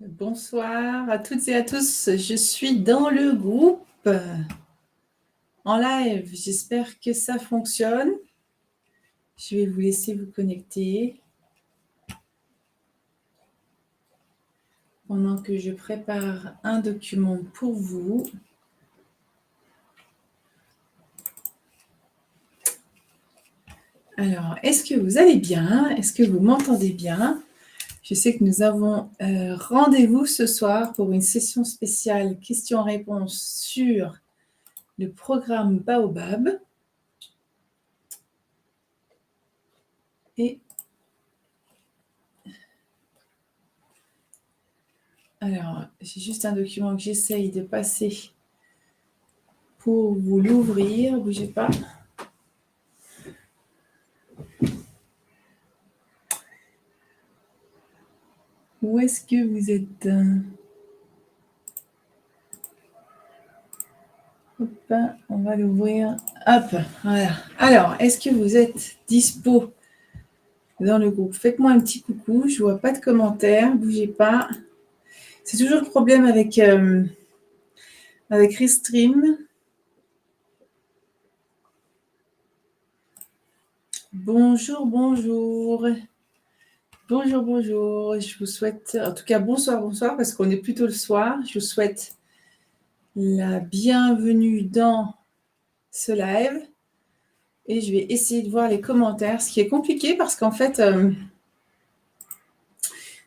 Bonsoir à toutes et à tous. Je suis dans le groupe en live. J'espère que ça fonctionne. Je vais vous laisser vous connecter pendant que je prépare un document pour vous. Alors, est-ce que vous allez bien? Est-ce que vous m'entendez bien? Je sais que nous avons rendez-vous ce soir pour une session spéciale questions-réponses sur le programme Baobab. Et alors, j'ai juste un document que j'essaye de passer pour vous l'ouvrir. Bougez pas. Où est-ce que vous êtes? Hop, on va l'ouvrir. Hop, voilà. Alors, est-ce que vous êtes dispo dans le groupe? Faites-moi un petit coucou. Je ne vois pas de commentaires. Bougez pas. C'est toujours le problème avec Restream. Bonjour, bonjour. Bonjour, bonjour. Je vous souhaite, en tout cas, bonsoir, bonsoir, parce qu'on est plutôt le soir. Je vous souhaite la bienvenue dans ce live. Et je vais essayer de voir les commentaires, ce qui est compliqué parce qu'en fait,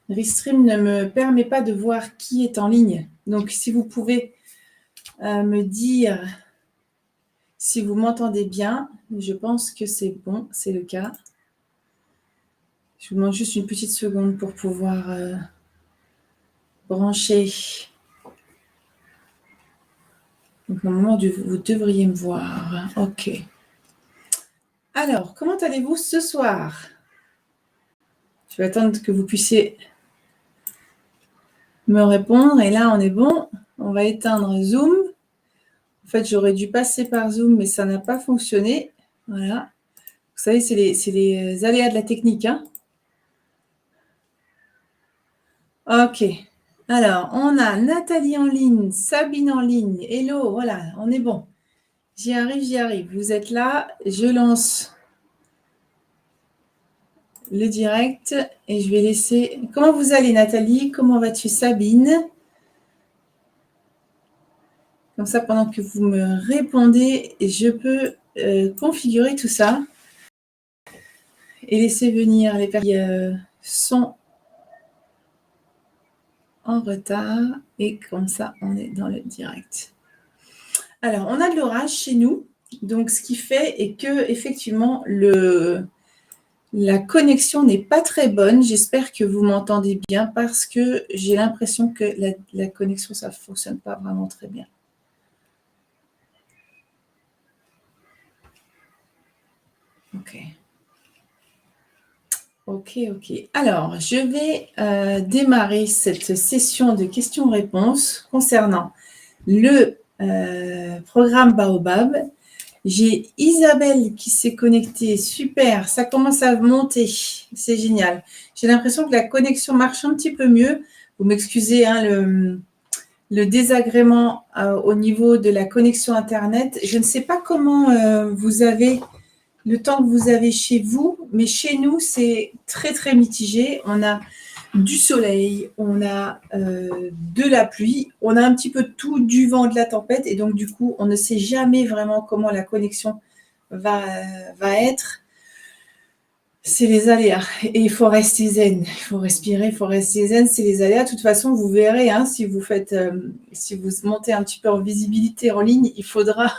Restream ne me permet pas de voir qui est en ligne. Donc, si vous pouvez me dire si vous m'entendez bien, je pense que c'est bon, c'est le cas. Je vous demande juste une petite seconde pour pouvoir brancher. Donc, normalement, vous devriez me voir. OK. Alors, comment allez-vous ce soir? Je vais attendre que vous puissiez me répondre. Et là, on est bon. On va éteindre Zoom. En fait, j'aurais dû passer par Zoom, mais ça n'a pas fonctionné. Voilà. Vous savez, c'est les aléas de la technique. Hein. OK. Alors, on a Nathalie en ligne, Sabine en ligne. Hello, voilà, on est bon. J'y arrive, j'y arrive. Vous êtes là. Je lance le direct et je vais laisser... Comment vous allez, Nathalie? Comment vas-tu, Sabine? Comme ça, pendant que vous me répondez, je peux configurer tout ça et laisser venir les personnes qui sont en retard. Et comme ça, on est dans le direct. Alors, on a de l'orage chez nous. Donc, ce qui fait est que effectivement, la connexion n'est pas très bonne. J'espère que vous m'entendez bien parce que j'ai l'impression que la connexion, ça ne fonctionne pas vraiment très bien. OK. OK, OK. Alors, je vais démarrer cette session de questions-réponses concernant le programme Baobab. J'ai Isabelle qui s'est connectée. Super, ça commence à monter. C'est génial. J'ai l'impression que la connexion marche un petit peu mieux. Vous m'excusez, hein, le désagrément au niveau de la connexion Internet. Je ne sais pas comment vous avez le temps que vous avez chez vous, mais chez nous, c'est très, très mitigé. On a du soleil, on a de la pluie, on a un petit peu de tout, du vent, de la tempête, et donc du coup, on ne sait jamais vraiment comment la connexion va être. C'est les aléas, et il faut rester zen, il faut respirer, il faut rester zen, c'est les aléas. De toute façon, vous verrez, hein, si vous montez un petit peu en visibilité en ligne, il faudra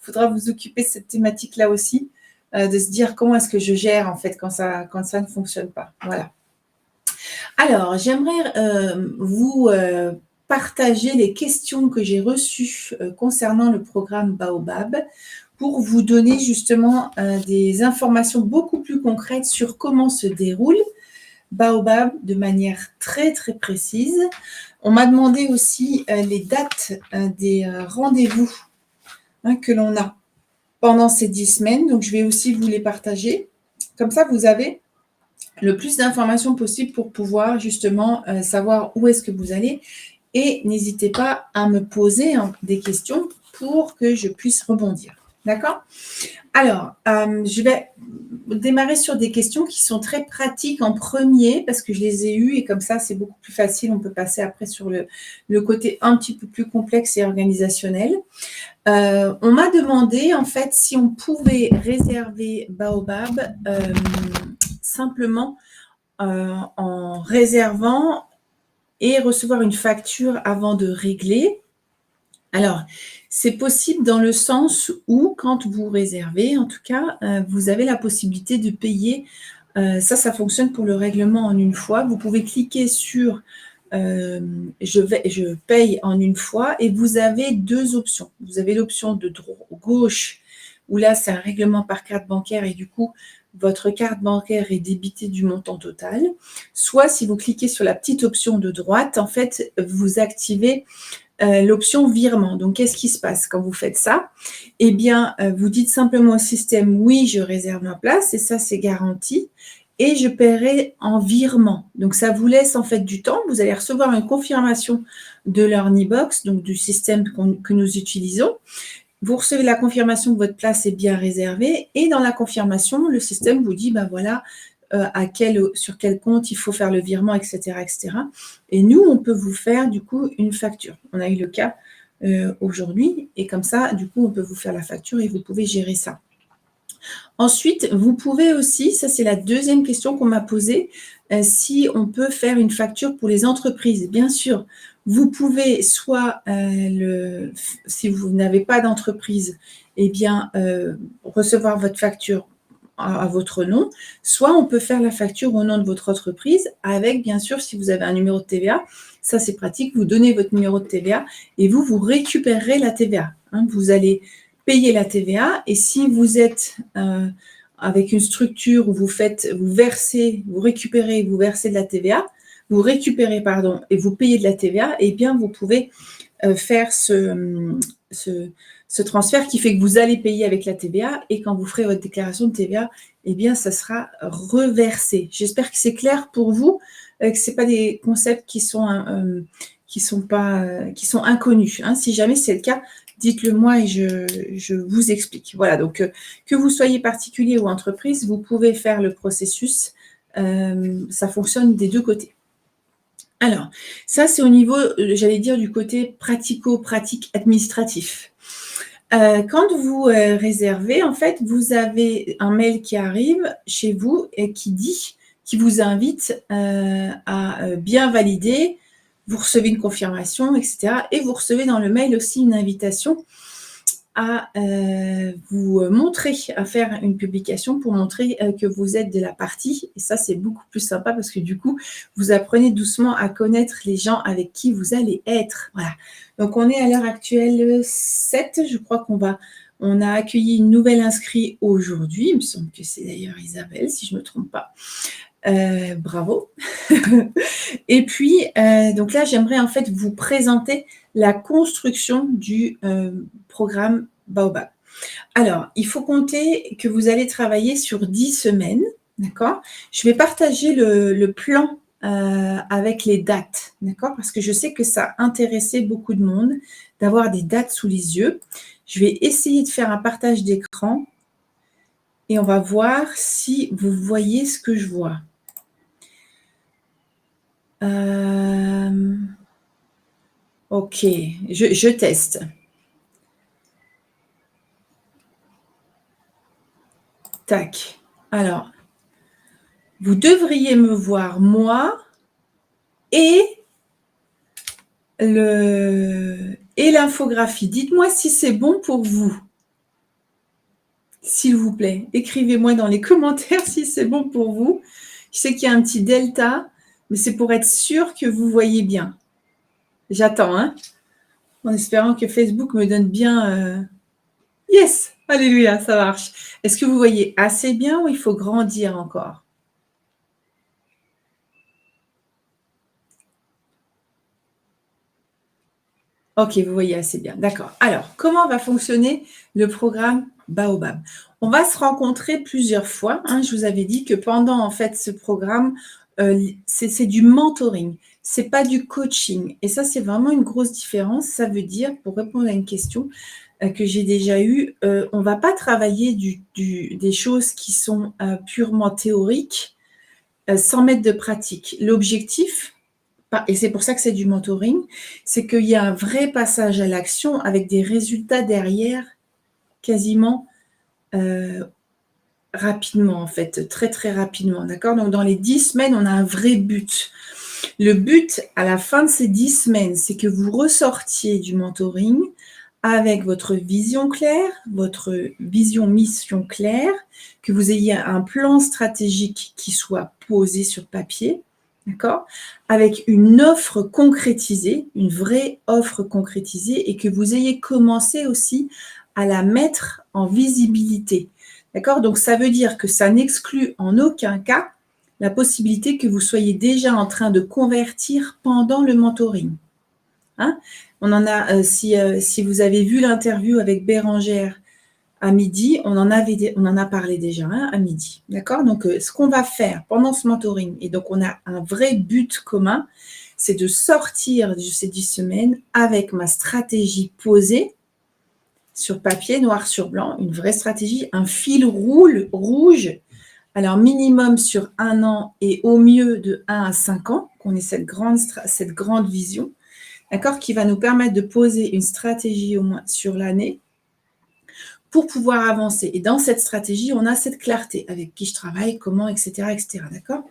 vous occuper de cette thématique-là aussi, de se dire comment est-ce que je gère en fait quand ça ne fonctionne pas. Voilà. Alors, j'aimerais vous partager les questions que j'ai reçues concernant le programme Baobab pour vous donner justement des informations beaucoup plus concrètes sur comment se déroule Baobab de manière très, très précise. On m'a demandé aussi les dates des rendez-vous que l'on a pendant ces 10 semaines. Donc, je vais aussi vous les partager. Comme ça, vous avez le plus d'informations possible pour pouvoir justement savoir où est-ce que vous allez. Et n'hésitez pas à me poser des questions pour que je puisse rebondir. D'accord? Alors, je vais démarrer sur des questions qui sont très pratiques en premier parce que je les ai eues et comme ça, c'est beaucoup plus facile. On peut passer après sur le côté un petit peu plus complexe et organisationnel. On m'a demandé en fait si on pouvait réserver Baobab simplement en réservant et recevoir une facture avant de régler. Alors, c'est possible dans le sens où, quand vous réservez, en tout cas, vous avez la possibilité de payer. Ça fonctionne pour le règlement en une fois. Vous pouvez cliquer sur je paye en une fois et vous avez deux options. Vous avez l'option de gauche où là, c'est un règlement par carte bancaire et du coup, votre carte bancaire est débitée du montant total. Soit si vous cliquez sur la petite option de droite, en fait, vous activez l'option virement. Donc, qu'est-ce qui se passe quand vous faites ça? Eh bien, vous dites simplement au système, oui, je réserve ma place et ça, c'est garanti. Et je paierai en virement. Donc, ça vous laisse en fait du temps. Vous allez recevoir une confirmation de l'Earnybox, donc du système que nous utilisons. Vous recevez la confirmation que votre place est bien réservée et dans la confirmation, le système vous dit, ben voilà, sur quel compte il faut faire le virement, etc., etc. Et nous, on peut vous faire du coup une facture. On a eu le cas aujourd'hui et comme ça, du coup, on peut vous faire la facture et vous pouvez gérer ça. Ensuite, vous pouvez aussi, ça c'est la deuxième question qu'on m'a posée, si on peut faire une facture pour les entreprises. Bien sûr, vous pouvez soit, si vous n'avez pas d'entreprise, eh bien, recevoir votre facture à votre nom, soit on peut faire la facture au nom de votre entreprise avec, bien sûr, si vous avez un numéro de TVA, ça c'est pratique, vous donnez votre numéro de TVA et vous récupérerez la TVA. Hein, vous allez payer la TVA et si vous êtes avec une structure où vous versez, vous récupérez, vous versez de la TVA, vous récupérez, pardon, et vous payez de la TVA, eh bien, vous pouvez faire ce transfert qui fait que vous allez payer avec la TVA et quand vous ferez votre déclaration de TVA, eh bien, ça sera reversé. J'espère que c'est clair pour vous, que ce n'est pas des concepts qui sont inconnus. Hein. Si jamais c'est le cas, dites-le moi et je vous explique. Voilà, donc que vous soyez particulier ou entreprise, vous pouvez faire le processus. Ça fonctionne des deux côtés. Alors, ça, c'est au niveau, j'allais dire, du côté pratico-pratique administratif. Quand vous réservez, en fait, vous avez un mail qui arrive chez vous et qui vous invite à bien valider. Vous recevez une confirmation, etc. Et vous recevez dans le mail aussi une invitation à vous montrer, à faire une publication pour montrer que vous êtes de la partie. Et ça, c'est beaucoup plus sympa parce que du coup, vous apprenez doucement à connaître les gens avec qui vous allez être. Voilà. Donc, on est à l'heure actuelle 7. Je crois on a accueilli une nouvelle inscrite aujourd'hui. Il me semble que c'est d'ailleurs Isabelle, si je ne me trompe pas. Bravo. Et puis, donc là, j'aimerais en fait vous présenter la construction du programme Baobab. Alors, il faut compter que vous allez travailler sur 10 semaines, d'accord? Je vais partager le plan avec les dates, d'accord? Parce que je sais que ça intéressait beaucoup de monde d'avoir des dates sous les yeux. Je vais essayer de faire un partage d'écran et on va voir si vous voyez ce que je vois. Ok, je teste. Tac. Alors, vous devriez me voir, moi, et l'infographie. Dites-moi si c'est bon pour vous. S'il vous plaît, écrivez-moi dans les commentaires si c'est bon pour vous. Je sais qu'il y a un petit delta, mais c'est pour être sûr que vous voyez bien. J'attends, hein, en espérant que Facebook me donne bien... Yes, alléluia, ça marche. Est-ce que vous voyez assez bien ou il faut grandir encore? Ok, vous voyez assez bien. D'accord. Alors, comment va fonctionner le programme Baobab? On va se rencontrer plusieurs fois, hein. Je vous avais dit que pendant en fait ce programme, c'est du mentoring, c'est pas du coaching. Et ça, c'est vraiment une grosse différence. Ça veut dire, pour répondre à une question que j'ai déjà eue, on va pas travailler des choses qui sont purement théoriques sans mettre de pratique. L'objectif, et c'est pour ça que c'est du mentoring, c'est qu'il y a un vrai passage à l'action avec des résultats derrière quasiment rapidement, en fait, très, très rapidement. D'accord? Donc, dans les 10 semaines, on a un vrai but. Le but, à la fin de ces 10 semaines, c'est que vous ressortiez du mentoring avec votre vision claire, votre vision mission claire, que vous ayez un plan stratégique qui soit posé sur papier, d'accord, avec une offre concrétisée, une vraie offre concrétisée, et que vous ayez commencé aussi à la mettre en visibilité. D'accord? Donc, ça veut dire que ça n'exclut en aucun cas la possibilité que vous soyez déjà en train de convertir pendant le mentoring. Hein? On en a, si vous avez vu l'interview avec Bérangère à midi, on en a parlé déjà, hein, à midi. D'accord? Donc, ce qu'on va faire pendant ce mentoring, et donc on a un vrai but commun, c'est de sortir de ces 10 semaines avec ma stratégie posée sur papier, noir sur blanc, une vraie stratégie, un fil rouge, alors minimum sur 1 an et au mieux de 1 à 5 ans, qu'on ait cette grande vision, d'accord, qui va nous permettre de poser une stratégie au moins sur l'année pour pouvoir avancer. Et dans cette stratégie, on a cette clarté, avec qui je travaille, comment, etc., etc., d'accord?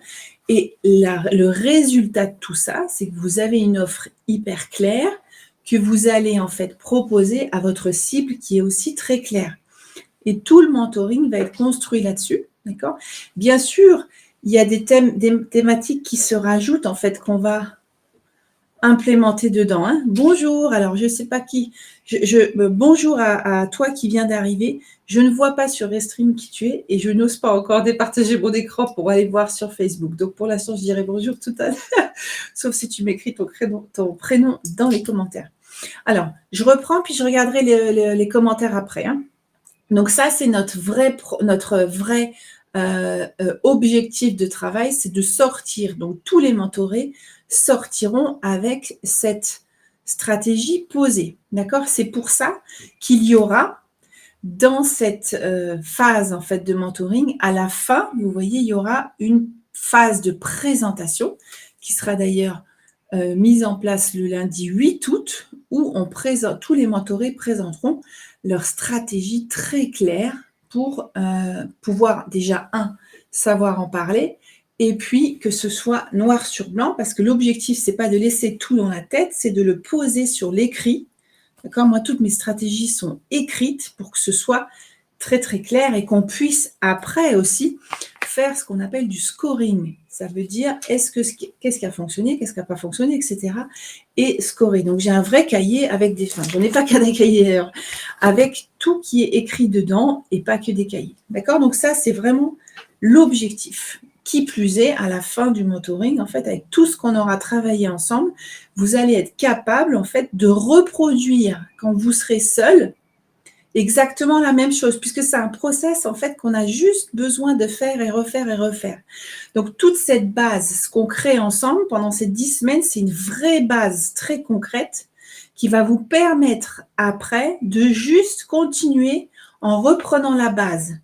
Et le résultat de tout ça, c'est que vous avez une offre hyper claire que vous allez en fait proposer à votre cible qui est aussi très claire. Et tout le mentoring va être construit là-dessus, d'accord? Bien sûr, il y a des thématiques qui se rajoutent, en fait, qu'on va implémenter dedans. Hein. Bonjour, alors je ne sais pas qui, bonjour à toi qui viens d'arriver. Je ne vois pas sur Restream qui tu es et je n'ose pas encore départager mon écran pour aller voir sur Facebook. Donc pour l'instant, je dirai bonjour tout à l'heure, sauf si tu m'écris ton prénom dans les commentaires. Alors, je reprends puis je regarderai les commentaires après. Hein. Donc ça, c'est notre vrai objectif de travail, c'est de sortir. Donc tous les mentorés sortiront avec cette stratégie posée. D'accord? C'est pour ça qu'il y aura dans cette phase en fait de mentoring, à la fin, vous voyez, il y aura une phase de présentation qui sera d'ailleurs mise en place le lundi 8 août, où tous les mentorés présenteront leur stratégie très claire pour pouvoir déjà, savoir en parler, et puis que ce soit noir sur blanc, parce que l'objectif, c'est pas de laisser tout dans la tête, c'est de le poser sur l'écrit. D'accord? Moi, toutes mes stratégies sont écrites pour que ce soit très, très clair et qu'on puisse après aussi faire ce qu'on appelle du scoring. Ça veut dire qu'est-ce qui a fonctionné, qu'est-ce qui n'a pas fonctionné, etc. Et scorer. Donc, j'ai un vrai cahier avec je n'ai pas qu'un cahier d'ailleurs, avec tout qui est écrit dedans et pas que des cahiers. D'accord? Donc, ça, c'est vraiment l'objectif. Qui plus est, à la fin du mentoring, en fait, avec tout ce qu'on aura travaillé ensemble, vous allez être capable, en fait, de reproduire quand vous serez seul exactement la même chose, puisque c'est un process, en fait, qu'on a juste besoin de faire et refaire et refaire. Donc, toute cette base, ce qu'on crée ensemble pendant ces 10 semaines, c'est une vraie base très concrète qui va vous permettre après de juste continuer en reprenant la base.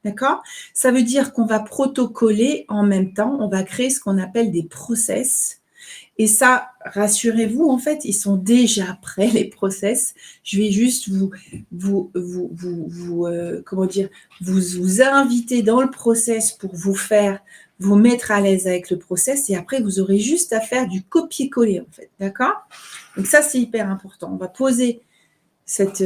D'accord? Ça veut dire qu'on va protocoler en même temps, on va créer ce qu'on appelle des process. Et ça, rassurez-vous, en fait, ils sont déjà prêts, les process. Je vais juste vous inviter dans le process pour vous mettre à l'aise avec le process. Et après, vous aurez juste à faire du copier-coller, en fait. D'accord? Donc ça, c'est hyper important. On va poser cette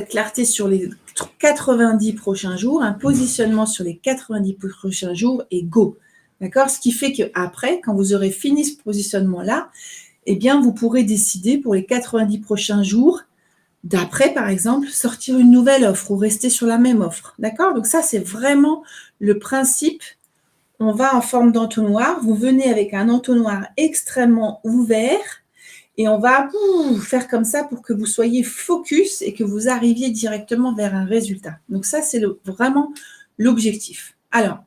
clarté sur les 90 prochains jours, un positionnement sur les 90 prochains jours et go. D'accord? Ce qui fait qu'après, quand vous aurez fini ce positionnement-là, eh bien, vous pourrez décider pour les 90 prochains jours d'après, par exemple, sortir une nouvelle offre ou rester sur la même offre. D'accord? Donc ça, c'est vraiment le principe. On va en forme d'entonnoir. Vous venez avec un entonnoir extrêmement ouvert et on va faire comme ça pour que vous soyez focus et que vous arriviez directement vers un résultat. Donc ça, c'est vraiment l'objectif. Alors,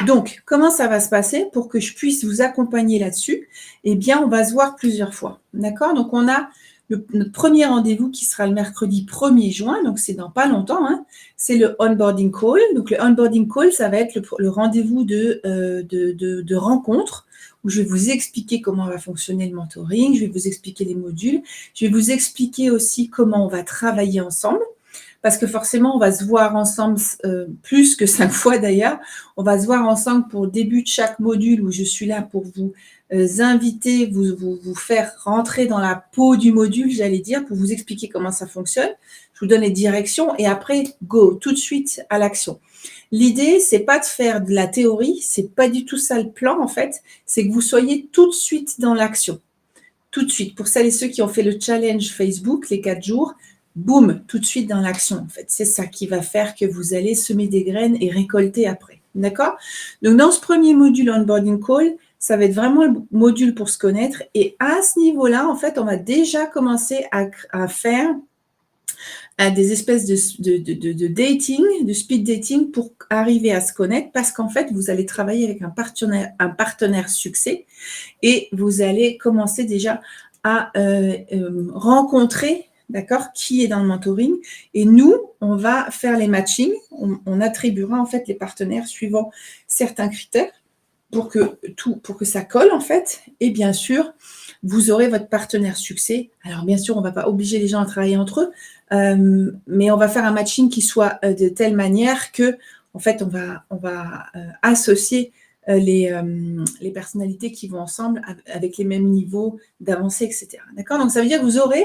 donc, comment ça va se passer pour que je puisse vous accompagner là-dessus? Eh bien, on va se voir plusieurs fois. D'accord? Donc, on a notre premier rendez-vous qui sera le mercredi 1er juin, donc c'est dans pas longtemps, hein. C'est le onboarding call. Donc, le onboarding call, ça va être le rendez-vous de rencontre où je vais vous expliquer comment va fonctionner le mentoring, je vais vous expliquer les modules, je vais vous expliquer aussi comment on va travailler ensemble. Parce que forcément, on va se voir ensemble plus que 5 fois d'ailleurs. On va se voir ensemble pour le début de chaque module où je suis là pour vous inviter, vous faire rentrer dans la peau du module, j'allais dire, pour vous expliquer comment ça fonctionne. Je vous donne les directions et après, go, tout de suite à l'action. L'idée, c'est pas de faire de la théorie, c'est pas du tout ça le plan en fait, c'est que vous soyez tout de suite dans l'action. Tout de suite. Pour celles et ceux qui ont fait le challenge Facebook, les 4 jours, boum, tout de suite dans l'action, en fait. C'est ça qui va faire que vous allez semer des graines et récolter après. D'accord? Donc, dans ce premier module onboarding call, ça va être vraiment le module pour se connaître. Et à ce niveau-là, en fait, on va déjà commencer à faire des espèces de dating, de speed dating pour arriver à se connaître parce qu'en fait, vous allez travailler avec un partenaire succès et vous allez commencer déjà à rencontrer, d'accord, qui est dans le mentoring. Et nous, on va faire les matchings. On attribuera en fait les partenaires suivant certains critères pour que ça colle en fait. Et bien sûr, vous aurez votre partenaire succès. Alors bien sûr, on ne va pas obliger les gens à travailler entre eux, mais on va faire un matching qui soit de telle manière que, en fait, on va associer les personnalités qui vont ensemble avec les mêmes niveaux d'avancée, etc. D'accord? Donc, ça veut dire que vous aurez,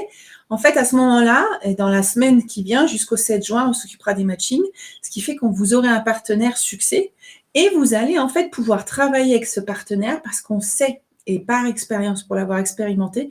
en fait, à ce moment-là, et dans la semaine qui vient, jusqu'au 7 juin, on s'occupera des matchings, ce qui fait que vous aurez un partenaire succès et vous allez, en fait, pouvoir travailler avec ce partenaire parce qu'on sait, et par expérience, pour l'avoir expérimenté,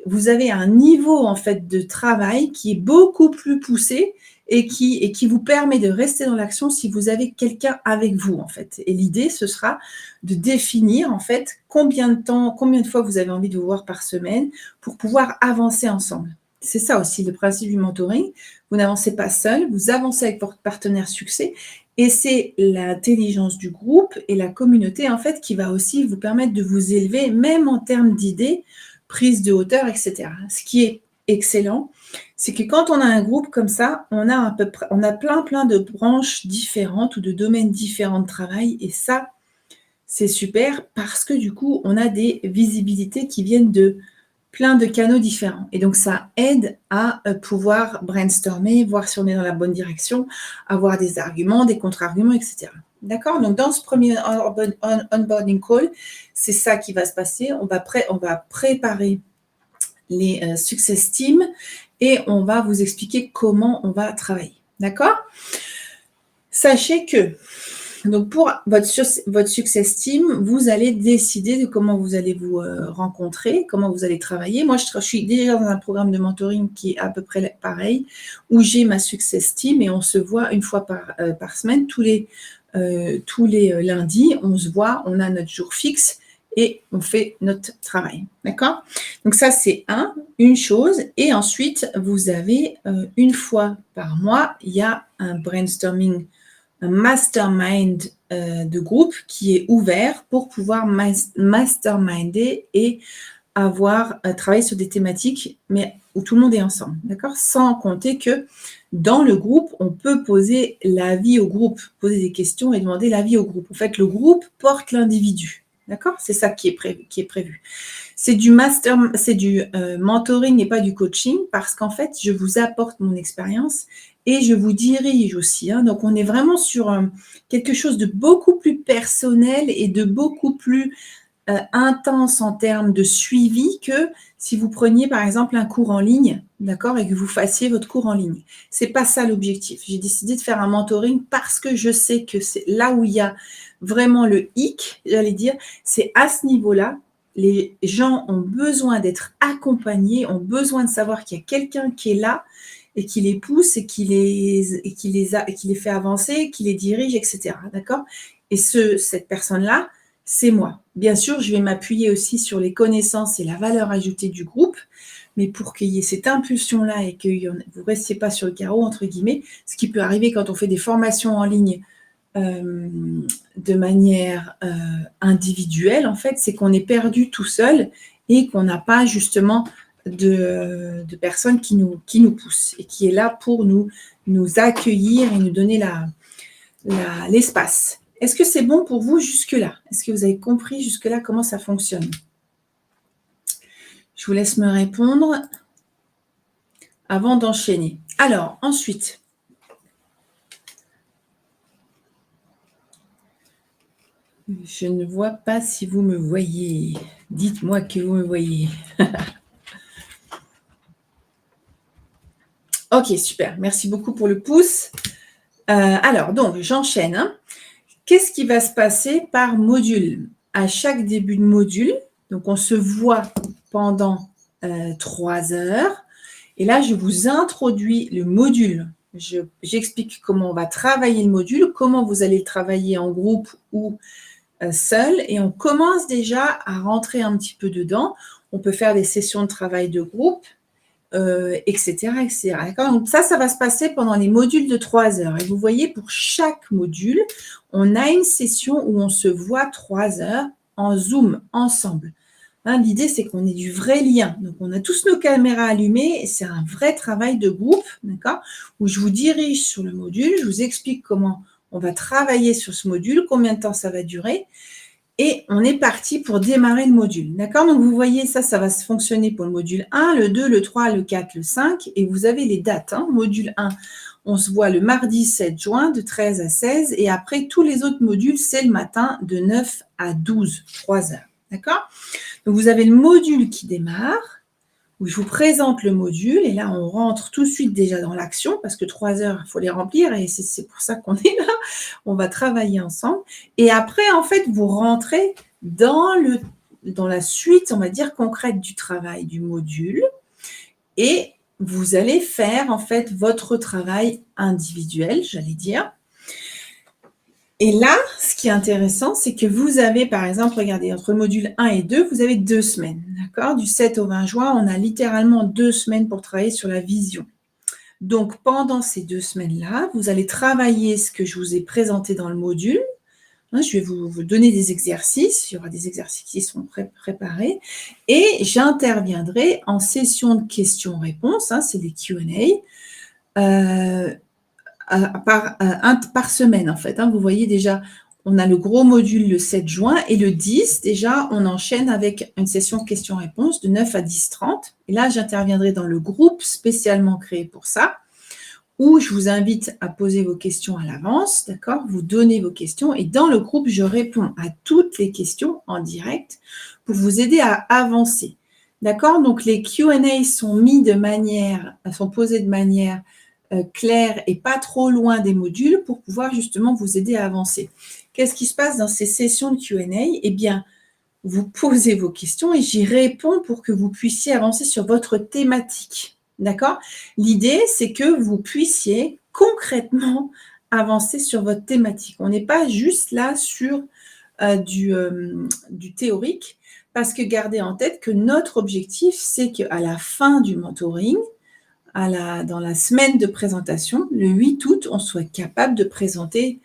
vous avez un niveau, en fait, de travail qui est beaucoup plus poussé et qui vous permet de rester dans l'action si vous avez quelqu'un avec vous, en fait. Et l'idée, ce sera de définir, en fait, combien de fois vous avez envie de vous voir par semaine pour pouvoir avancer ensemble. C'est ça aussi le principe du mentoring. Vous n'avancez pas seul, vous avancez avec votre partenaire succès et c'est l'intelligence du groupe et la communauté, en fait, qui va aussi vous permettre de vous élever, même en termes d'idées, prise de hauteur, etc. Ce qui est excellent, c'est que quand on a un groupe comme ça, on a plein de branches différentes ou de domaines différents de travail et ça, c'est super parce que du coup, on a des visibilités qui viennent de plein de canaux différents. Et donc, ça aide à pouvoir brainstormer, voir si on est dans la bonne direction, avoir des arguments, des contre-arguments, etc. D'accord? Donc, dans ce premier onboarding call, c'est ça qui va se passer. On va préparer les success teams et on va vous expliquer comment on va travailler. D'accord? Sachez que donc pour votre success team, vous allez décider de comment vous allez vous rencontrer, comment vous allez travailler. Moi, je suis déjà dans un programme de mentoring qui est à peu près pareil, où j'ai ma success team et on se voit une fois par semaine, tous les lundis, on se voit, on a notre jour fixe et on fait notre travail. D'accord? Donc ça, c'est une chose. Et ensuite, vous avez une fois par mois, il y a un brainstorming, un mastermind de groupe qui est ouvert pour pouvoir masterminder et avoir travaillé sur des thématiques, mais où tout le monde est ensemble, d'accord? Sans compter que dans le groupe, on peut poser l'avis au groupe, poser des questions et demander l'avis au groupe. En fait, le groupe porte l'individu, d'accord? C'est ça qui est prévu. C'est du mentoring et pas du coaching parce qu'en fait, je vous apporte mon expérience et je vous dirige aussi. Hein. Donc, on est vraiment sur quelque chose de beaucoup plus personnel et de beaucoup plus intense en termes de suivi que si vous preniez par exemple un cours en ligne, d'accord, et que vous fassiez votre cours en ligne. C'est pas ça l'objectif. J'ai décidé de faire un mentoring parce que je sais que c'est là où il y a vraiment le hic, j'allais dire, c'est à ce niveau-là. Les gens ont besoin d'être accompagnés, ont besoin de savoir qu'il y a quelqu'un qui est là et qui les pousse et qui les fait avancer, qui les dirige, etc. D'accord? Et cette personne-là, c'est moi. Bien sûr, je vais m'appuyer aussi sur les connaissances et la valeur ajoutée du groupe, mais pour qu'il y ait cette impulsion-là et que vous ne restiez pas sur le carreau, entre guillemets, ce qui peut arriver quand on fait des formations en ligne de manière individuelle, en fait, c'est qu'on est perdu tout seul et qu'on n'a pas justement de personnes qui nous poussent et qui est là pour nous accueillir et nous donner l'espace. Est-ce que c'est bon pour vous jusque-là? Est-ce que vous avez compris jusque-là comment ça fonctionne? Je vous laisse me répondre avant d'enchaîner. Alors, ensuite, je ne vois pas si vous me voyez. Dites-moi que vous me voyez. Ok, super. Merci beaucoup pour le pouce. Alors, donc, j'enchaîne. Hein. Qu'est-ce qui va se passer par module? À chaque début de module, donc on se voit pendant 3 heures. Et là, je vous introduis le module. J'explique comment on va travailler le module, comment vous allez le travailler en groupe ou seul. Et on commence déjà à rentrer un petit peu dedans. On peut faire des sessions de travail de groupe, etc. etc. D'accord? Donc ça va se passer pendant les modules de 3 heures. Et vous voyez, pour chaque module, on a une session où on se voit 3 heures en Zoom, ensemble. Hein, l'idée, c'est qu'on ait du vrai lien. Donc, on a tous nos caméras allumées et c'est un vrai travail de groupe, d'accord, où je vous dirige sur le module, je vous explique comment on va travailler sur ce module, combien de temps ça va durer. Et on est parti pour démarrer le module. D'accord? Donc, vous voyez, ça va se fonctionner pour le module 1, le 2, le 3, le 4, le 5. Et vous avez les dates. Hein. Module 1, on se voit le mardi 7 juin de 13 à 16. Et après, tous les autres modules, c'est le matin de 9 à 12, 3 heures. D'accord? Donc, vous avez le module qui démarre, où je vous présente le module. Et là, on rentre tout de suite déjà dans l'action, parce que 3 heures, il faut les remplir. Et c'est pour ça qu'on est là. On va travailler ensemble. Et après, en fait, vous rentrez dans la suite, on va dire, concrète du travail du module. Et vous allez faire, en fait, votre travail individuel, j'allais dire. Et là, ce qui est intéressant, c'est que vous avez, par exemple, regardez, entre module 1 et 2, vous avez 2 semaines. D'accord? Du 7 au 20 juin, on a littéralement 2 semaines pour travailler sur la vision. Donc, pendant ces 2 semaines-là, vous allez travailler ce que je vous ai présenté dans le module. Je vais vous donner des exercices. Il y aura des exercices qui sont préparés. Et j'interviendrai en session de questions-réponses. C'est des Q&A. Par semaine, en fait. Vous voyez déjà, on a le gros module le 7 juin et le 10, déjà, on enchaîne avec une session questions-réponses de 9 à 10h30. Et là, j'interviendrai dans le groupe spécialement créé pour ça, où je vous invite à poser vos questions à l'avance, d'accord? Vous donnez vos questions et dans le groupe, je réponds à toutes les questions en direct pour vous aider à avancer. D'accord? Donc, les Q&A sont posés de manière claire et pas trop loin des modules pour pouvoir justement vous aider à avancer. Qu'est-ce qui se passe dans ces sessions de Q&A? Eh bien, vous posez vos questions et j'y réponds pour que vous puissiez avancer sur votre thématique. D'accord? L'idée, c'est que vous puissiez concrètement avancer sur votre thématique. On n'est pas juste là sur du théorique, parce que gardez en tête que notre objectif, c'est qu'à la fin du mentoring, dans la semaine de présentation, le 8 août, on soit capable de présenter,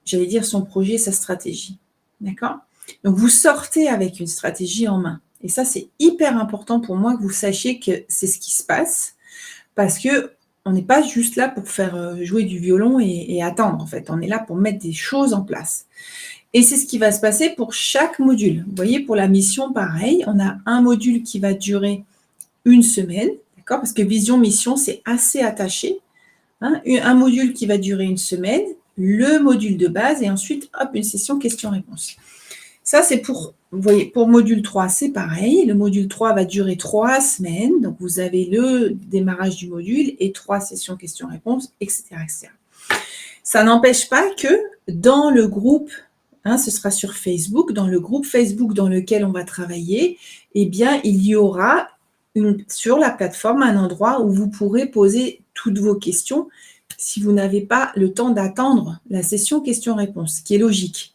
j'allais dire, son projet, sa stratégie. D'accord? Donc, vous sortez avec une stratégie en main. Et ça, c'est hyper important pour moi que vous sachiez que c'est ce qui se passe, parce qu'on n'est pas juste là pour faire jouer du violon et attendre, en fait. On est là pour mettre des choses en place. Et c'est ce qui va se passer pour chaque module. Vous voyez, pour la mission, pareil, on a un module qui va durer 1 semaine, d'accord? Parce que vision, mission, c'est assez attaché. Un module qui va durer 1 semaine, le module de base, et ensuite, hop, une session questions-réponses. Ça, c'est vous voyez, pour module 3, c'est pareil. Le module 3 va durer 3 semaines. Donc, vous avez le démarrage du module et 3 sessions questions-réponses, etc., etc. Ça n'empêche pas que dans le groupe, ce sera sur Facebook, dans le groupe Facebook dans lequel on va travailler, eh bien, il y aura sur la plateforme un endroit où vous pourrez poser toutes vos questions si vous n'avez pas le temps d'attendre la session questions-réponses, ce qui est logique.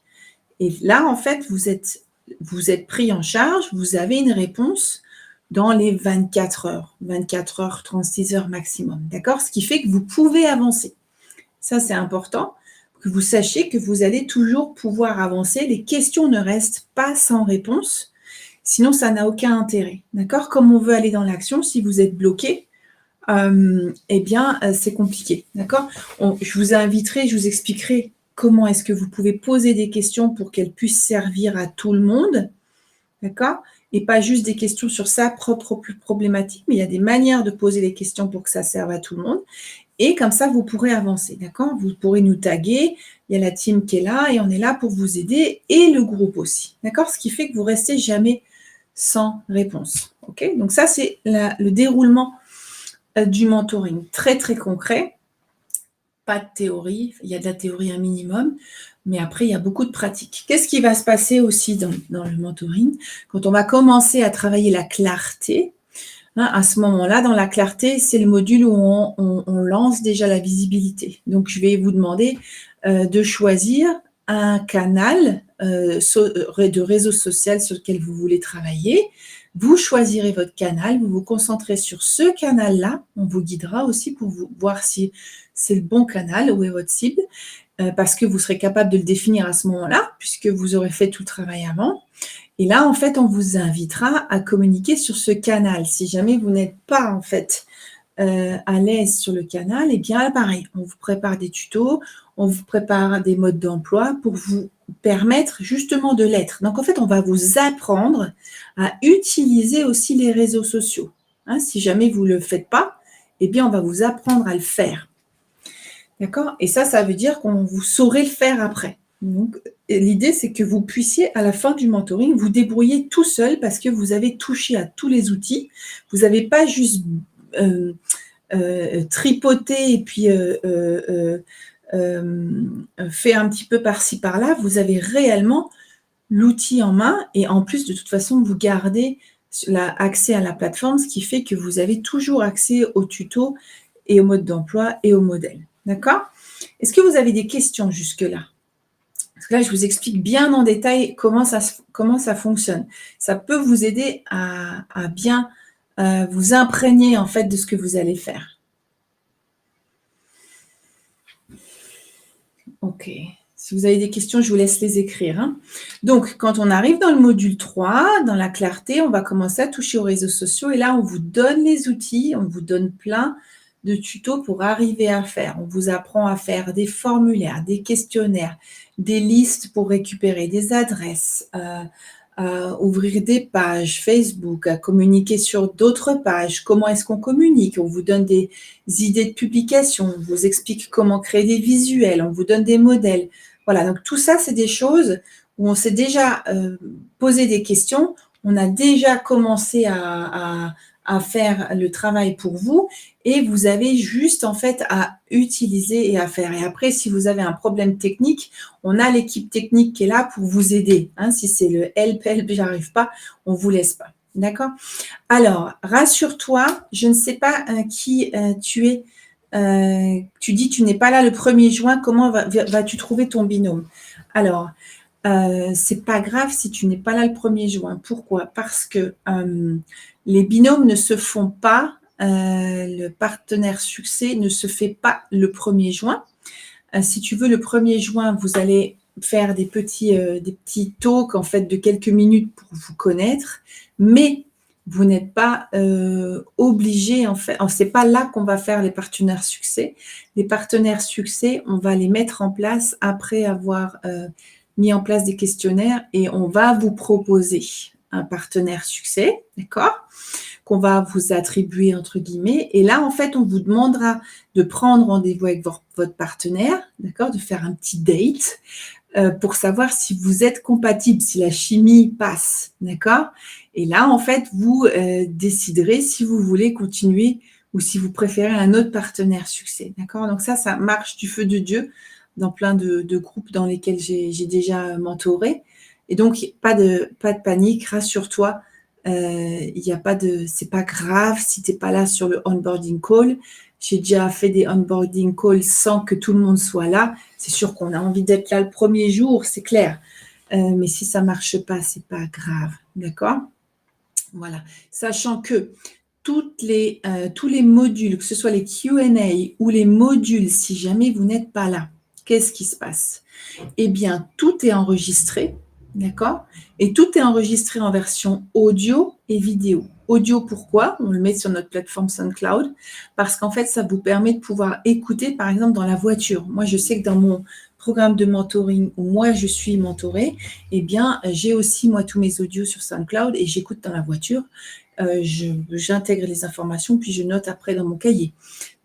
Et là, en fait, vous êtes pris en charge, vous avez une réponse dans les 24 heures, 36 heures maximum, d'accord? Ce qui fait que vous pouvez avancer. Ça, c'est important, que vous sachiez que vous allez toujours pouvoir avancer. Les questions ne restent pas sans réponse, sinon ça n'a aucun intérêt, d'accord? Comme on veut aller dans l'action, si vous êtes bloqué, c'est compliqué, d'accord? Je vous inviterai, je vous expliquerai comment est-ce que vous pouvez poser des questions pour qu'elles puissent servir à tout le monde, d'accord? Et pas juste des questions sur sa propre problématique, mais il y a des manières de poser les questions pour que ça serve à tout le monde. Et comme ça, vous pourrez avancer, d'accord? Vous pourrez nous taguer, il y a la team qui est là et on est là pour vous aider et le groupe aussi, d'accord? Ce qui fait que vous restez jamais sans réponse, ok? Donc ça, c'est le déroulement du mentoring très, très concret. Pas de théorie, il y a de la théorie un minimum, mais après, il y a beaucoup de pratique. Qu'est-ce qui va se passer aussi dans le mentoring? Quand on va commencer à travailler la clarté, à ce moment-là, dans la clarté, c'est le module où on lance déjà la visibilité. Donc, je vais vous demander de choisir un canal de réseau social sur lequel vous voulez travailler. Vous choisirez votre canal, vous vous concentrez sur ce canal-là. On vous guidera aussi pour voir si c'est le bon canal, où est votre cible, parce que vous serez capable de le définir à ce moment-là, puisque vous aurez fait tout le travail avant. Et là, en fait, on vous invitera à communiquer sur ce canal. Si jamais vous n'êtes pas, en fait, à l'aise sur le canal, eh bien, pareil, on vous prépare des tutos, on vous prépare des modes d'emploi pour vous permettre justement de l'être. Donc, en fait, on va vous apprendre à utiliser aussi les réseaux sociaux. Si jamais vous ne le faites pas, eh bien, on va vous apprendre à le faire. D'accord? Et ça veut dire qu'on vous saurez le faire après. Donc, l'idée, c'est que vous puissiez, à la fin du mentoring, vous débrouiller tout seul parce que vous avez touché à tous les outils. Vous n'avez pas juste tripoté et puis fait un petit peu par-ci, par-là. Vous avez réellement l'outil en main et en plus, de toute façon, vous gardez accès à la plateforme, ce qui fait que vous avez toujours accès aux tutos et au mode d'emploi et au modèle. D'accord? Est-ce que vous avez des questions jusque-là? Parce que là, je vous explique bien en détail comment ça fonctionne. Ça peut vous aider à bien vous imprégner en fait de ce que vous allez faire. Ok. Si vous avez des questions, je vous laisse les écrire. Donc, quand on arrive dans le module 3, dans la clarté, on va commencer à toucher aux réseaux sociaux. Et là, on vous donne les outils, on vous donne plein de tutos pour arriver à faire. On vous apprend à faire des formulaires, des questionnaires, des listes pour récupérer des adresses, à ouvrir des pages Facebook, à communiquer sur d'autres pages. Comment est-ce qu'on communique? On vous donne des idées de publication, on vous explique comment créer des visuels, on vous donne des modèles. Voilà, donc tout ça, c'est des choses où on s'est déjà posé des questions, on a déjà commencé à faire le travail pour vous et vous avez juste en fait à utiliser et à faire. Et après, si vous avez un problème technique, on a l'équipe technique qui est là pour vous aider. Si c'est le help, j'arrive pas, on vous laisse pas. D'accord? Alors, rassure-toi, je ne sais pas qui tu es. Tu dis tu n'es pas là le 1er juin, comment vas-tu trouver ton binôme? Alors, c'est pas grave si tu n'es pas là le 1er juin. Pourquoi? Parce que les binômes ne se font pas, le partenaire succès ne se fait pas le 1er juin. Si tu veux, le 1er juin, vous allez faire des petits talks en fait de quelques minutes pour vous connaître, mais vous n'êtes pas obligé en fait. C'est pas là qu'on va faire les partenaires succès. Les partenaires succès, on va les mettre en place après avoir mis en place des questionnaires et on va vous proposer un partenaire succès, d'accord, qu'on va vous attribuer entre guillemets. Et là, en fait, on vous demandera de prendre rendez-vous avec votre partenaire, d'accord, de faire un petit date pour savoir si vous êtes compatible, si la chimie passe, d'accord. Et là, en fait, vous déciderez si vous voulez continuer ou si vous préférez un autre partenaire succès, d'accord. Donc ça marche du feu de Dieu dans plein de groupes dans lesquels j'ai déjà mentoré. Et donc, pas de panique, rassure-toi. C'est pas grave si tu n'es pas là sur le onboarding call. J'ai déjà fait des onboarding calls sans que tout le monde soit là. C'est sûr qu'on a envie d'être là le 1er jour, c'est clair. Mais si ça ne marche pas, ce n'est pas grave. D'accord? Voilà. Sachant que tous les modules, que ce soit les Q&A ou les modules, si jamais vous n'êtes pas là, qu'est-ce qui se passe? Eh bien, tout est enregistré, d'accord? Et tout est enregistré en version audio et vidéo. Audio, pourquoi? On le met sur notre plateforme SoundCloud, parce qu'en fait, ça vous permet de pouvoir écouter, par exemple, dans la voiture. Moi, je sais que dans mon programme de mentoring où moi, je suis mentorée, eh bien, j'ai aussi, moi, tous mes audios sur SoundCloud et j'écoute dans la voiture. J'intègre les informations, puis je note après dans mon cahier.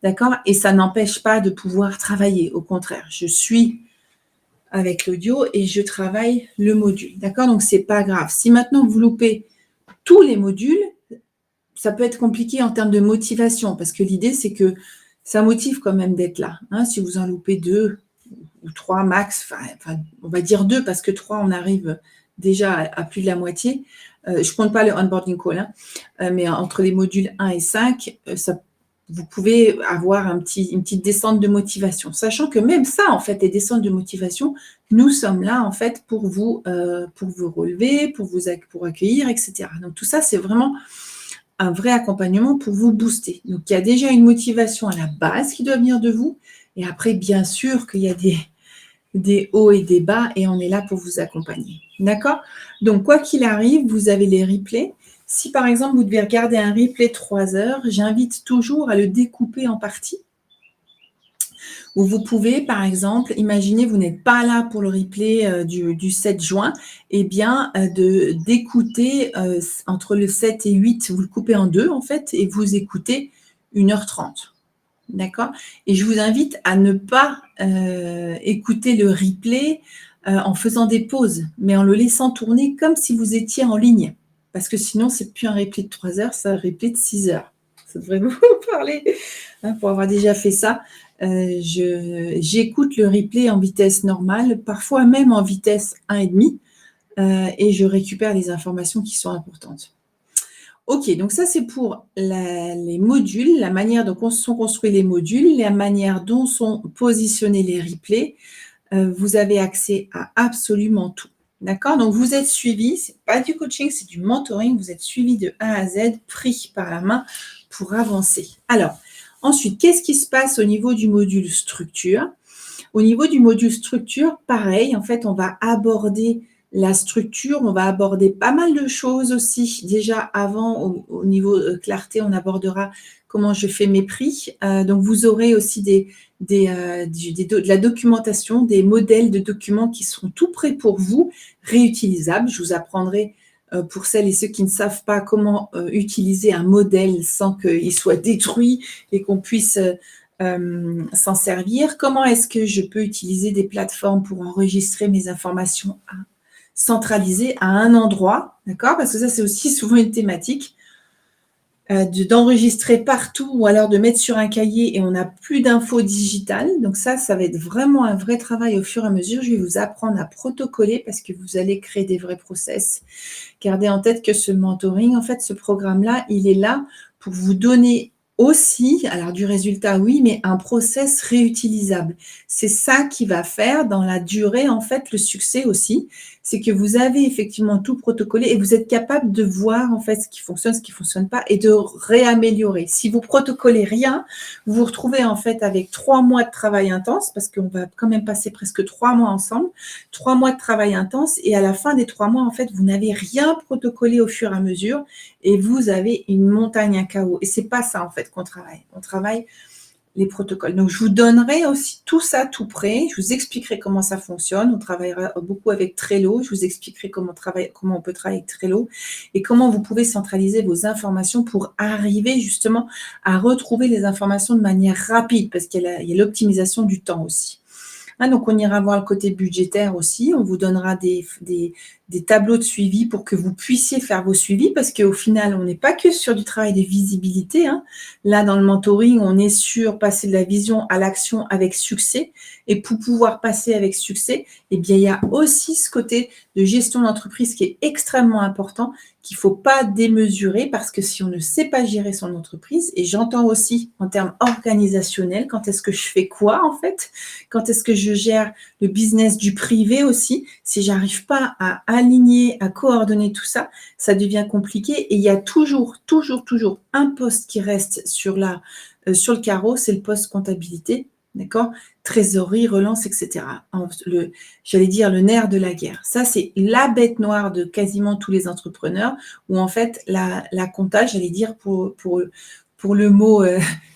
D'accord? Et ça n'empêche pas de pouvoir travailler. Au contraire, je suis avec l'audio et je travaille le module. D'accord? Donc, ce n'est pas grave. Si maintenant vous loupez tous les modules, ça peut être compliqué en termes de motivation parce que l'idée, c'est que ça motive quand même d'être là. Hein, si vous en loupez 2 ou 3 max, enfin, on va dire 2 parce que 3, on arrive déjà à plus de la moitié. Je ne compte pas le onboarding call, hein, mais entre les modules 1 et 5, vous pouvez avoir une petite descente de motivation. Sachant que même ça, en fait, les descentes de motivation, nous sommes là, en fait, pour vous relever, pour accueillir, etc. Donc, tout ça, c'est vraiment un vrai accompagnement pour vous booster. Donc, il y a déjà une motivation à la base qui doit venir de vous. Et après, bien sûr qu'il y a des hauts et des bas et on est là pour vous accompagner. D'accord? Donc, quoi qu'il arrive, vous avez les replays. Si, par exemple, vous devez regarder un replay 3 heures, j'invite toujours à le découper en parties. Ou vous pouvez, par exemple, imaginez, vous n'êtes pas là pour le replay du 7 juin, eh bien, d'écouter entre le 7 et 8, vous le coupez en 2, en fait, et vous écoutez 1h30. D'accord? Et je vous invite à ne pas écouter le replay en faisant des pauses, mais en le laissant tourner comme si vous étiez en ligne. Parce que sinon, ce n'est plus un replay de 3 heures, c'est un replay de 6 heures. Ça devrait vous parler. Hein, pour avoir déjà fait ça, j'écoute le replay en vitesse normale, parfois même en vitesse 1,5, et je récupère les informations qui sont importantes. Ok, donc ça c'est pour les modules, la manière dont sont construits les modules, la manière dont sont positionnés les replays. Vous avez accès à absolument tout. D'accord? Donc vous êtes suivi, ce n'est pas du coaching, c'est du mentoring, vous êtes suivi de A à Z, pris par la main pour avancer. Alors, ensuite, qu'est-ce qui se passe au niveau du module structure? Au niveau du module structure, pareil, en fait, on va aborder la structure, on va aborder pas mal de choses aussi. Déjà, avant, au niveau clarté, on abordera comment je fais mes prix. Donc, vous aurez aussi de la documentation, des modèles de documents qui sont tout prêts pour vous, réutilisables. Je vous apprendrai pour celles et ceux qui ne savent pas comment utiliser un modèle sans qu'il soit détruit et qu'on puisse s'en servir. Comment est-ce que je peux utiliser des plateformes pour enregistrer mes informations centralisées à un endroit, d'accord? Parce que ça, c'est aussi souvent une thématique d'enregistrer partout ou alors de mettre sur un cahier et on n'a plus d'infos digitales. Donc ça va être vraiment un vrai travail au fur et à mesure. Je vais vous apprendre à protocoler parce que vous allez créer des vrais process. Gardez en tête que ce mentoring, en fait, ce programme-là, il est là pour vous donner aussi, alors du résultat, oui, mais un process réutilisable. C'est ça qui va faire dans la durée, en fait, le succès aussi. C'est que vous avez effectivement tout protocolé et vous êtes capable de voir, en fait, ce qui fonctionne pas et de réaméliorer. Si vous protocolez rien, vous vous retrouvez, en fait, avec 3 mois de travail intense, parce qu'on va quand même passer presque 3 mois ensemble, 3 mois de travail intense et à la fin des 3 mois, en fait, vous n'avez rien protocolé au fur et à mesure et vous avez une montagne à chaos. Et c'est pas ça, en fait, qu'on travaille. On travaille les protocoles. Donc, je vous donnerai aussi tout ça tout prêt. Je vous expliquerai comment ça fonctionne. On travaillera beaucoup avec Trello. Je vous expliquerai comment on peut travailler avec Trello et comment vous pouvez centraliser vos informations pour arriver justement à retrouver les informations de manière rapide parce qu'il y a l'optimisation du temps aussi. Donc, on ira voir le côté budgétaire aussi. On vous donnera des des tableaux de suivi pour que vous puissiez faire vos suivis, parce qu'au final, on n'est pas que sur du travail de visibilité, hein. Là, dans le mentoring, on est sur passer de la vision à l'action avec succès. Et pour pouvoir passer avec succès, eh bien, il y a aussi ce côté de gestion d'entreprise qui est extrêmement important, qu'il ne faut pas démesurer, parce que si on ne sait pas gérer son entreprise, et j'entends aussi en termes organisationnels, quand est-ce que je fais quoi en fait, quand est-ce que je gère le business du privé aussi, si j'arrive pas à aligner, à coordonner tout ça, ça devient compliqué, et il y a toujours un poste qui reste sur le carreau, c'est le poste comptabilité, d'accord, trésorerie, relance, etc. J'allais dire le nerf de la guerre. Ça, c'est la bête noire de quasiment tous les entrepreneurs, où en fait, la compta, j'allais dire pour le mot,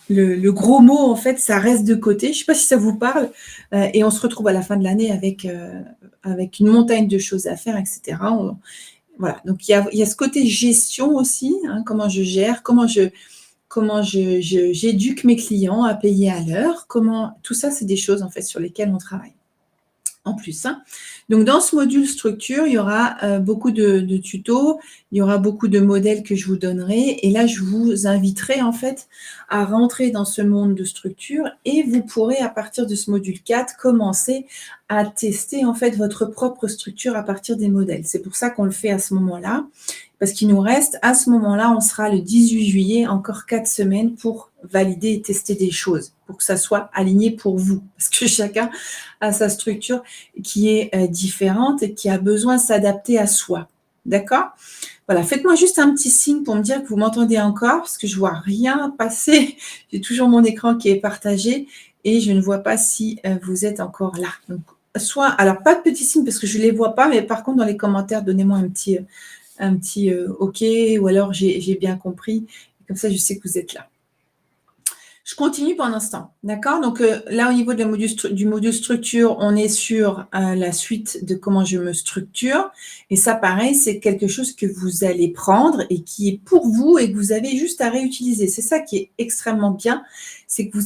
le gros mot, en fait, ça reste de côté. Je ne sais pas si ça vous parle. Et on se retrouve à la fin de l'année avec une montagne de choses à faire, etc. Voilà. Donc, il y a ce côté gestion aussi, hein, comment je gère, comment j'éduque mes clients à payer à l'heure, tout ça, c'est des choses en fait sur lesquelles on travaille. En plus, hein. Donc, dans ce module structure, il y aura beaucoup de tutos, il y aura beaucoup de modèles que je vous donnerai. Et là, je vous inviterai en fait à rentrer dans ce monde de structure, et vous pourrez, à partir de ce module 4, commencer à tester en fait votre propre structure à partir des modèles. C'est pour ça qu'on le fait à ce moment-là, parce qu'il nous reste, à ce moment-là, on sera le 18 juillet, encore 4 semaines pour valider et tester des choses, pour que ça soit aligné pour vous. Parce que chacun a sa structure qui est différente et qui a besoin de s'adapter à soi. D'accord ? Voilà, faites-moi juste un petit signe pour me dire que vous m'entendez encore, parce que je ne vois rien passer. J'ai toujours mon écran qui est partagé et je ne vois pas si vous êtes encore là. Donc, alors pas de petit signe parce que je ne les vois pas, mais par contre, dans les commentaires, donnez-moi un petit OK, ou alors j'ai bien compris. Comme ça, je sais que vous êtes là. Je continue pour l'instant, d'accord? Donc là, au niveau du module structure, on est sur la suite de comment je me structure. Et ça, pareil, c'est quelque chose que vous allez prendre et qui est pour vous et que vous avez juste à réutiliser. C'est ça qui est extrêmement bien, c'est que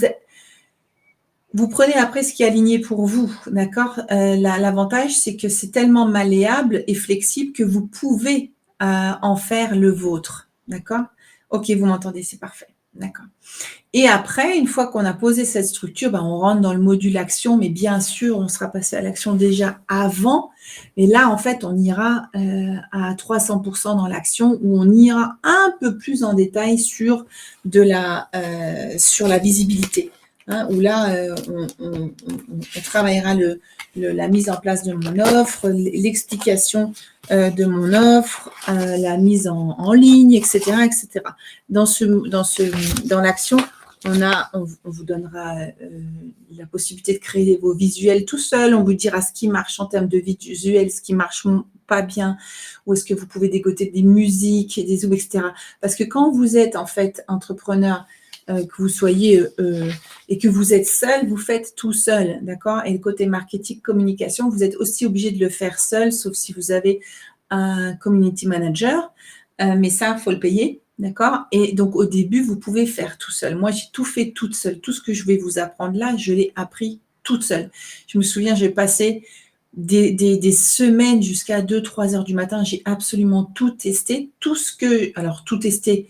vous prenez après ce qui est aligné pour vous, d'accord? L'avantage, c'est que c'est tellement malléable et flexible que vous pouvez en faire le vôtre, d'accord? Ok, vous m'entendez, c'est parfait, d'accord. Et après, une fois qu'on a posé cette structure, on rentre dans le module action, mais bien sûr, on sera passé à l'action déjà avant. Et là, en fait, on ira à 300% dans l'action, où on ira un peu plus en détail sur la visibilité. Hein, où là, on travaillera la mise en place de mon offre, l'explication de mon offre, la mise en ligne, etc., etc. Dans l'action, on vous donnera la possibilité de créer vos visuels tout seul. On vous dira ce qui marche en termes de visuels, ce qui marche pas bien, où est-ce que vous pouvez dégoter des musiques, des etc. Parce que quand vous êtes en fait entrepreneur, que vous soyez et que vous êtes seul, vous faites tout seul, d'accord? Et le côté marketing, communication, vous êtes aussi obligé de le faire seul, sauf si vous avez un community manager, mais ça, il faut le payer, d'accord? Et donc, au début, vous pouvez faire tout seul. Moi, j'ai tout fait toute seule. Tout ce que je vais vous apprendre là, je l'ai appris toute seule. Je me souviens, j'ai passé des semaines jusqu'à 2-3 heures du matin. J'ai absolument tout testé. Alors, tout testé,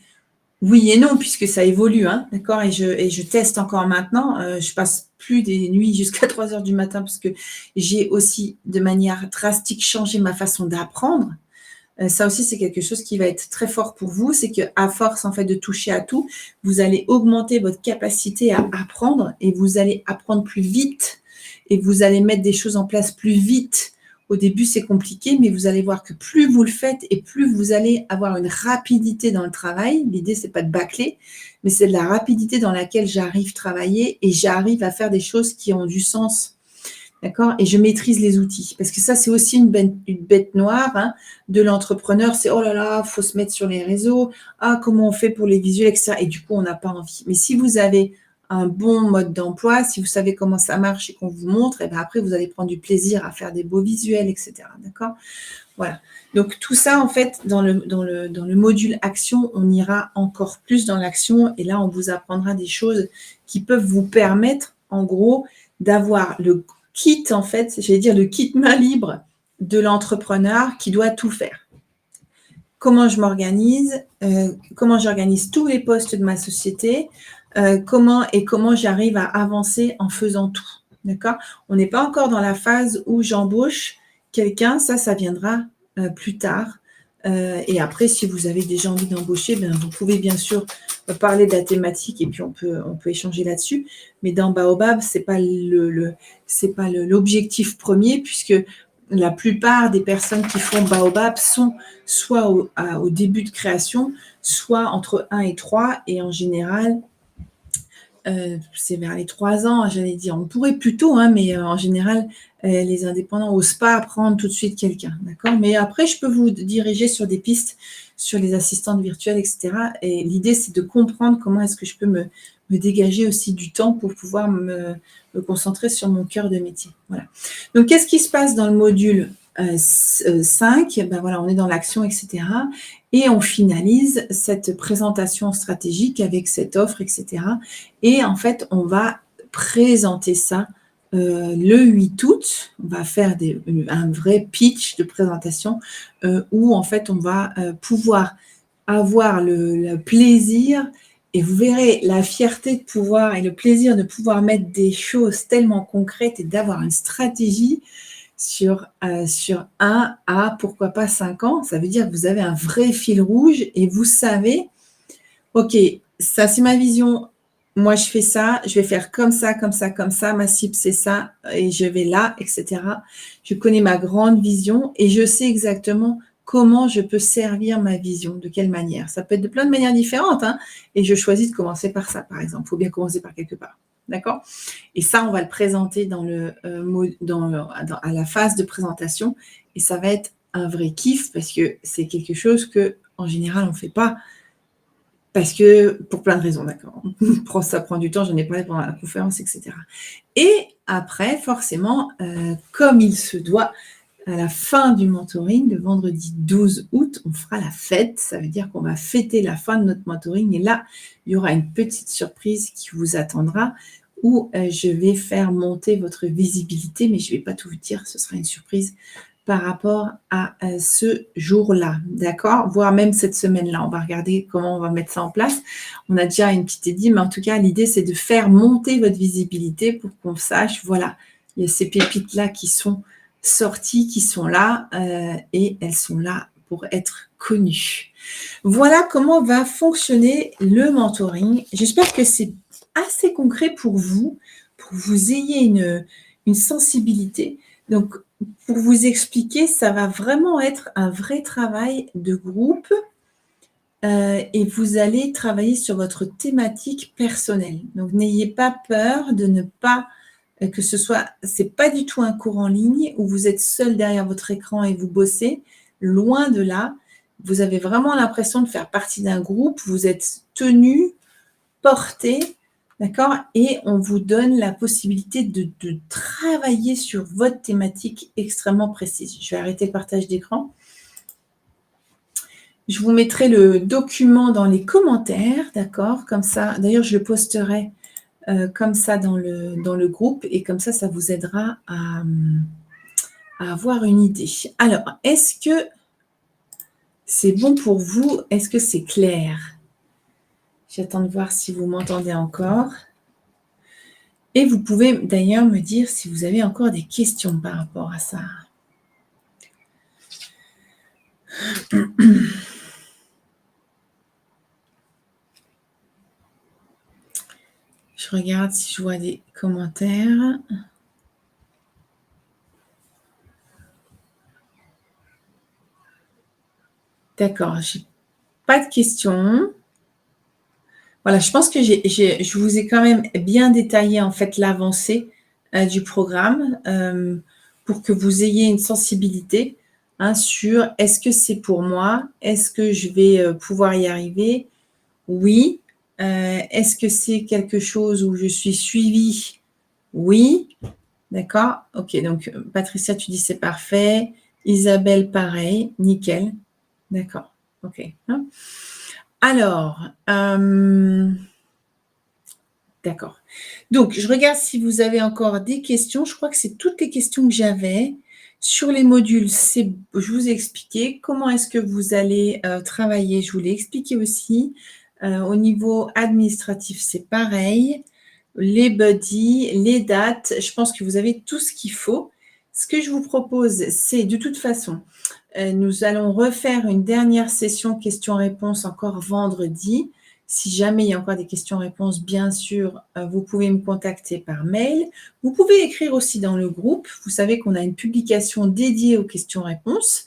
oui et non, puisque ça évolue, hein, d'accord, et je teste encore maintenant. Je passe plus des nuits jusqu'à 3 heures du matin parce que j'ai aussi, de manière drastique, changé ma façon d'apprendre. Ça aussi, c'est quelque chose qui va être très fort pour vous. C'est qu'à force, en fait, de toucher à tout, vous allez augmenter votre capacité à apprendre et vous allez apprendre plus vite et vous allez mettre des choses en place plus vite. Au début, c'est compliqué, mais vous allez voir que plus vous le faites et plus vous allez avoir une rapidité dans le travail. L'idée, c'est pas de bâcler, mais c'est de la rapidité dans laquelle j'arrive à travailler et j'arrive à faire des choses qui ont du sens. D'accord? Et je maîtrise les outils. Parce que ça, c'est aussi une bête noire, hein, de l'entrepreneur. C'est, oh là là, il faut se mettre sur les réseaux. Ah, comment on fait pour les visuels, etc. Et du coup, on n'a pas envie. Mais si vous avez un bon mode d'emploi, si vous savez comment ça marche et qu'on vous montre, et bien après, vous allez prendre du plaisir à faire des beaux visuels, etc. D'accord? Voilà. Donc, tout ça, en fait, dans le module action, on ira encore plus dans l'action. Et là, on vous apprendra des choses qui peuvent vous permettre, en gros, d'avoir le kit, en fait, j'allais dire le kit main libre de l'entrepreneur qui doit tout faire. Comment je m'organise, comment j'organise tous les postes de ma société, comment j'arrive à avancer en faisant tout. D'accord? On n'est pas encore dans la phase où j'embauche quelqu'un, ça viendra plus tard. Et après, si vous avez déjà envie d'embaucher, ben, vous pouvez bien sûr parler de la thématique et puis on peut échanger là-dessus. Mais dans Baobab, c'est pas l'objectif premier, puisque la plupart des personnes qui font Baobab sont soit au début de création, soit entre 1 et 3, et en général, c'est vers les 3 ans, j'allais dire. On pourrait plus tôt, hein, mais en général, les indépendants n'osent pas prendre tout de suite quelqu'un. D'accord? Mais après, je peux vous diriger sur des pistes, sur les assistantes virtuelles, etc. Et l'idée, c'est de comprendre comment est-ce que je peux me dégager aussi du temps pour pouvoir me concentrer sur mon cœur de métier. Voilà. Donc, qu'est-ce qui se passe dans le module 5? Ben voilà, on est dans l'action, etc. Et on finalise cette présentation stratégique avec cette offre, etc. Et en fait, on va présenter ça le 8 août. On va faire un vrai pitch de présentation où en fait, on va pouvoir avoir le plaisir, et vous verrez la fierté de pouvoir et le plaisir de pouvoir mettre des choses tellement concrètes et d'avoir une stratégie sur 1 à pourquoi pas 5 ans. Ça veut dire que vous avez un vrai fil rouge et vous savez, ok, ça c'est ma vision, moi je fais ça, je vais faire comme ça, comme ça, comme ça, ma cible c'est ça et je vais là, etc. Je connais ma grande vision et je sais exactement comment je peux servir ma vision, de quelle manière. Ça peut être de plein de manières différentes, hein, et je choisis de commencer par ça, par exemple. Il faut bien commencer par quelque part. D'accord? Et ça, on va le présenter à la phase de présentation, et ça va être un vrai kiff parce que c'est quelque chose que, en général, on ne fait pas parce que, pour plein de raisons, d'accord. Ça prend du temps, j'en ai parlé pendant la conférence, etc. Et après, forcément, comme il se doit, à la fin du mentoring, le vendredi 12 août, on fera la fête. Ça veut dire qu'on va fêter la fin de notre mentoring. Et là, il y aura une petite surprise qui vous attendra où je vais faire monter votre visibilité, mais je ne vais pas tout vous dire, ce sera une surprise par rapport à ce jour-là, d'accord? Voire même cette semaine-là. On va regarder comment on va mettre ça en place. On a déjà une petite idée, mais en tout cas, l'idée, c'est de faire monter votre visibilité pour qu'on sache, voilà, il y a ces pépites-là qui sont sorties, qui sont là, et elles sont là pour être connues. Voilà comment va fonctionner le mentoring. J'espère que c'est assez concret pour vous ayez une sensibilité. Donc, pour vous expliquer, ça va vraiment être un vrai travail de groupe et vous allez travailler sur votre thématique personnelle. Donc, n'ayez pas peur de ne pas que ce soit, c'est pas du tout un cours en ligne où vous êtes seul derrière votre écran et vous bossez. Loin de là, vous avez vraiment l'impression de faire partie d'un groupe. Vous êtes tenu, porté, d'accord? Et on vous donne la possibilité de travailler sur votre thématique extrêmement précise. Je vais arrêter le partage d'écran. Je vous mettrai le document dans les commentaires, d'accord? Comme ça, d'ailleurs, je le posterai comme ça dans le groupe et comme ça, ça vous aidera à avoir une idée. Alors, est-ce que c'est bon pour vous? Est-ce que c'est clair? J'attends de voir si vous m'entendez encore. Et vous pouvez d'ailleurs me dire si vous avez encore des questions par rapport à ça. Je regarde si je vois des commentaires. D'accord, j'ai pas de questions. Voilà, je pense que je vous ai quand même bien détaillé en fait l'avancée du programme pour que vous ayez une sensibilité sur est-ce que c'est pour moi? Est-ce que je vais pouvoir y arriver? Oui. Est-ce que c'est quelque chose où je suis suivie? Oui. D'accord? Ok, donc Patricia, tu dis c'est parfait. Isabelle, pareil. Nickel. D'accord. Ok. Alors, d'accord. Donc, je regarde si vous avez encore des questions. Je crois que c'est toutes les questions que j'avais. Sur les modules, je vous ai expliqué comment est-ce que vous allez travailler. Je vous l'ai expliqué aussi. Au niveau administratif, c'est pareil. Les buddies, les dates, je pense que vous avez tout ce qu'il faut. Ce que je vous propose, c'est de toute façon, nous allons refaire une dernière session questions-réponses encore vendredi. Si jamais il y a encore des questions-réponses, bien sûr, vous pouvez me contacter par mail. Vous pouvez écrire aussi dans le groupe. Vous savez qu'on a une publication dédiée aux questions-réponses.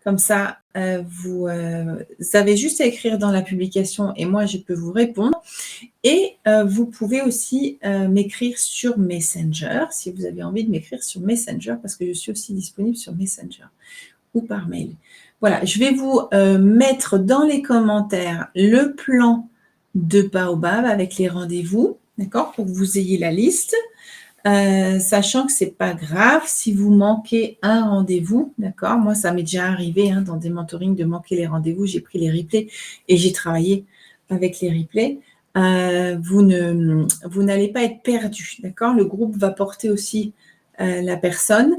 Comme ça, vous avez juste à écrire dans la publication et moi, je peux vous répondre. Et vous pouvez aussi m'écrire sur Messenger, si vous avez envie de m'écrire sur Messenger, parce que je suis aussi disponible sur Messenger ou par mail. Voilà, je vais vous mettre dans les commentaires le plan de Baobab avec les rendez-vous, d'accord, pour que vous ayez la liste, sachant que ce n'est pas grave si vous manquez un rendez-vous, d'accord. Moi, ça m'est déjà arrivé dans des mentorings de manquer les rendez-vous. J'ai pris les replays et j'ai travaillé avec les replays. Vous n'allez pas être perdu, d'accord. Le groupe va porter aussi la personne.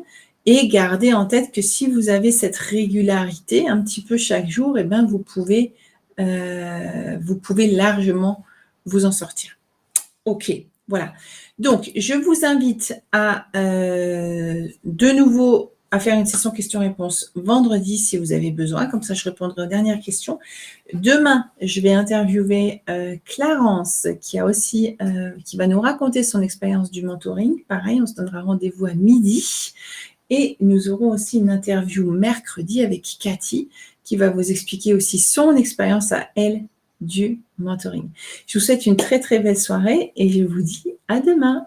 Et gardez en tête que si vous avez cette régularité un petit peu chaque jour, eh bien, vous pouvez largement vous en sortir. OK, voilà. Donc, je vous invite à de nouveau à faire une session questions-réponses vendredi si vous avez besoin. Comme ça, je répondrai aux dernières questions. Demain, je vais interviewer Clarence qui va nous raconter son expérience du mentoring. Pareil, on se donnera rendez-vous à midi. Et nous aurons aussi une interview mercredi avec Cathy qui va vous expliquer aussi son expérience à elle du mentoring. Je vous souhaite une très très belle soirée et je vous dis à demain.